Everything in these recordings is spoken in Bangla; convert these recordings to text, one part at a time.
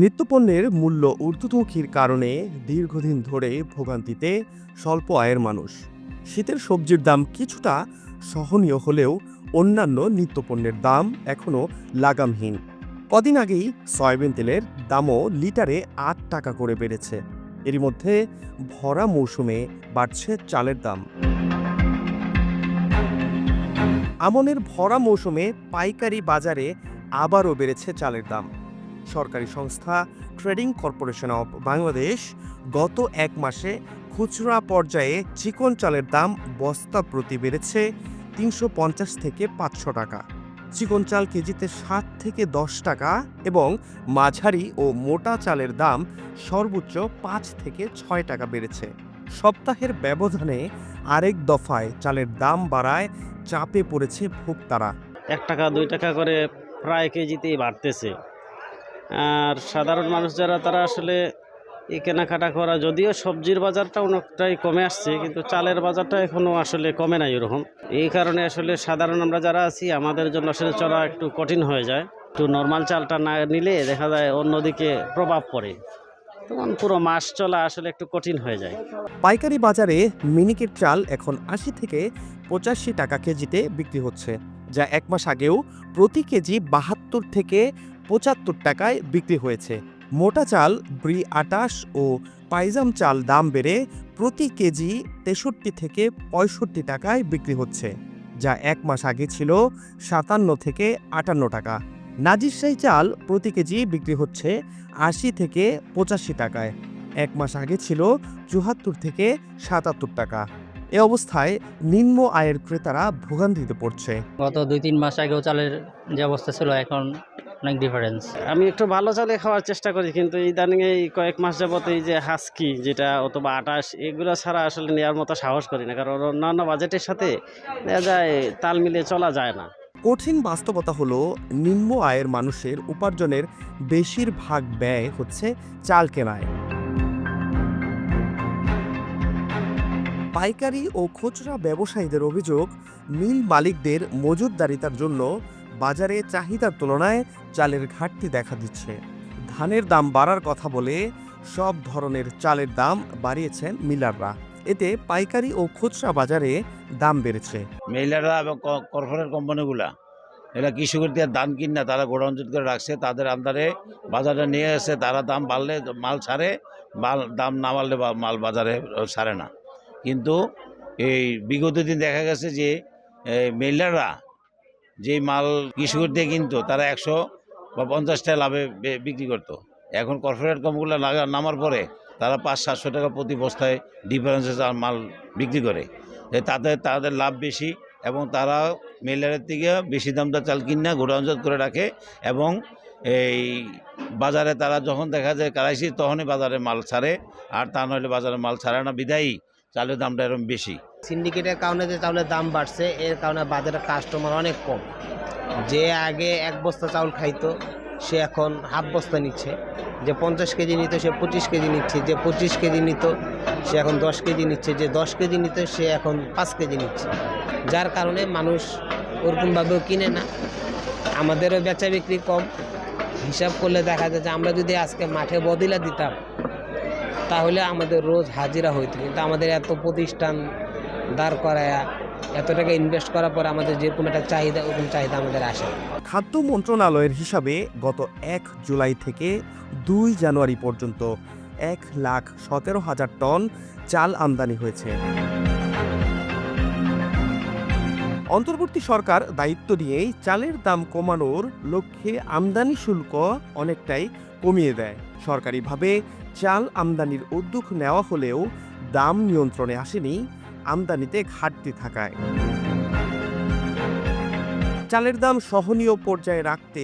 নিত্যপণ্যের মূল্য ঊর্ধ্বমুখীর কারণে দীর্ঘদিন ধরে ভোগান্তিতে স্বল্প আয়ের মানুষ। শীতের সবজির দাম কিছুটা সহনীয় হলেও অন্যান্য নিত্যপণ্যের দাম এখনও লাগামহীন। কদিন আগেই সয়াবিন তেলের দামও লিটারে ৮ টাকা করে বেড়েছে। এরই মধ্যে ভরা মৌসুমে বাড়ছে চালের দাম। আমনের ভরা মৌসুমে পাইকারি বাজারে আবারও বেড়েছে চালের দাম। সরকারি সংস্থা ট্রেডিং কর্পোরেশন অব বাংলাদেশ গত এক মাসে খুচরা পর্যায়ে চিকন চালের দাম বস্তা প্রতি বেড়েছে ৩৫০ থেকে ৫০০ টাকা। চিকন চাল কেজিতে ৭ থেকে ১০ টাকা এবং মাঝারি ও মোটা চালের দাম সর্বোচ্চ ৫ থেকে ৬ টাকা বেড়েছে। সপ্তাহের ব্যবধানে আরেক দফায় চালের দাম বাড়ায় চাপে পড়েছে ভোক্তারা। ১ টাকা ২ টাকা করে প্রায় কেজিতেই বাড়তেছে। আর সাধারণ মানুষ যারা তারা আসলে এই কেনাকাটা করা, যদিও সবজির বাজারটা অনেকটাই কমে আসছে, কিন্তু চালের বাজারটা এখনও আসলে কমে নাই ওরকম। এই কারণে আসলে সাধারণ আমরা যারা আছি আমাদের জন্য আসলে চলা একটু কঠিন হয়ে যায়। একটু নর্মাল চালটা না নিলে দেখা যায় অন্যদিকে প্রভাব পড়ে, তখন পুরো মাস চলা আসলে একটু কঠিন হয়ে যায়। পাইকারি বাজারে মিনিকেট চাল এখন ৮০ থেকে ৮৫ টাকা কেজিতে বিক্রি হচ্ছে, যা এক মাস আগেও প্রতি কেজি ৭২ থেকে ৭৫ টাকায় বিক্রি হয়েছে। মোটা চাল ব্রি ২৮ ও পাইজাম চাল দাম বেড়ে প্রতি কেজি ৬৩ থেকে ৬৫ টাকায় বিক্রি হচ্ছে, যা এক মাস আগে ছিল ৫৭ থেকে ৫৮ টাকা। নাজিরশাহী চাল প্রতি কেজি বিক্রি হচ্ছে ৮০ থেকে ৮৫ টাকায়, এক মাস আগে ছিল ৭৪ থেকে ৭৭ টাকা। এ অবস্থায় নিম্ন আয়ের ক্রেতারা ভোগান্তিতে পড়ছে। গত ২-৩ মাস আগেও চালের যে অবস্থা ছিল এখন অনেক ডিফারেন্স। আমি একটু ভালো চালে খাওয়ার চেষ্টা করি, কিন্তু ইদানিং এই কয়েক মাস যাবত এই যে হাস্কি যেটা অথবা ২৮ এগুলো ছাড়া আসলে নেওয়ার মতো সাহস করি না, কারণ অন্যান্য বাজেটের সাথে দেখা যায় তাল মিলিয়ে চলা যায় না। কঠিন বাস্তবতা হলো নিম্ন আয়ের মানুষের উপার্জনের বেশিরভাগ ব্যয় হচ্ছে চাল কেনায়। পাইকারি ও খুচরা ব্যবসায়ীদের অভিযোগ, মিল মালিকদের মজুতদারিতার জন্য বাজারে চাহিদার তুলনায় চালের ঘাটতি দেখা দিচ্ছে। ধানের দাম বাড়ার কথা বলে সব ধরনের চালের দাম বাড়িয়েছেন মিলাররা। এতে পাইকারি ও খুচরা বাজারে দাম বেড়েছে। মেইলাররা এবং কর্পোরেট কোম্পানিগুলা এরা কৃষকের দিয়ে ধান কিনা তারা গোডাউন করে রাখছে, তাদের আন্দারে বাজারে নিয়ে এসে তারা দাম বাড়লে মাল ছাড়ে, দাম না বাড়লে মাল বাজারে ছাড়ে না। কিন্তু এই বিগত দিন দেখা গেছে যে মেইলাররা যে মাল কৃষকের দিয়ে কিনতো তারা ১০০ বা ৫০ টাকা লাভে বিক্রি করতো। এখন কর্পোরেট কোম্পানিগুলো নামার পরে তারা ৫০০-৭০০ টাকা প্রতি বস্তায় ডিফারেন্সে মাল বিক্রি করে। তাদের লাভ বেশি এবং তারা মেলারের থেকে বেশি দামটা চাল কিনা গোডাউনজাত করে রাখে এবং এই বাজারে তারা যখন দেখা যায় কারাইছি তখনই বাজারে মাল ছাড়ে, আর তা নইলে বাজারে মাল ছাড়ে না, বিদায়ী চালের দামটা এরকম বেশি। সিন্ডিকেটের কারণে যে চাউলের দাম বাড়ছে, এর কারণে বাজারে কাস্টমার অনেক কম। যে আগে ১ বস্তা চাউল খাইতো সে এখন হাফ বস্তা নিচ্ছে, যে ৫০ কেজি নিত সে ২৫ কেজি নিচ্ছে, যে ২৫ কেজি নিত সে এখন ১০ কেজি নিচ্ছে, যে ১০ কেজি নিত সে এখন ৫ কেজি নিচ্ছে। যার কারণে মানুষ ওরকমভাবেও কিনে না, আমাদেরও বেচা বিক্রি কম। হিসাব করলে দেখা যায় যে আমরা যদি আজকে মাঠে বদিলা দিতাম তাহলে আমাদের রোজ হাজিরা হইতো, কিন্তু আমাদের এত প্রতিষ্ঠান দাঁড় করায় এত টাকা ইনভেস্ট করার পর আমাদের যেরকম একটা চাহিদা ওরকম চাহিদা আমাদের আসে। খাদ্য মন্ত্রণালয়ের হিসাবে গত ১ জুলাই থেকে ২ জানুয়ারি পর্যন্ত ১,১৭,০০০ টন চাল আমদানি হয়েছে। অন্তর্বর্তী সরকার দায়িত্ব নিয়েই চালের দাম কমানোর লক্ষ্যে আমদানি শুল্ক অনেকটাই কমিয়ে দেয়। সরকারিভাবে চাল আমদানির উদ্যোগ নেওয়া হলেও দাম নিয়ন্ত্রণে আসেনি আমদানিতে ঘাটতি থাকায়। চালের দাম সহনীয় পর্যায়ে রাখতে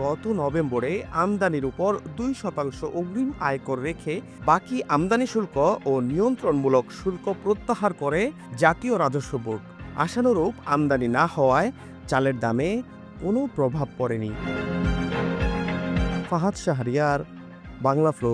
গত নভেম্বরে আমদানির উপর ২% অগ্রিম আয়কর রেখে বাকি আমদানি শুল্ক ও নিয়ন্ত্রণমূলক শুল্ক প্রত্যাহার করে জাতীয় রাজস্ব বোর্ড। আশানুরূপ আমদানি না হওয়ায় চালের দামে কোনো প্রভাব পড়েনি। ফাহাদ শাহরিয়ার, বাংলা ফ্লো।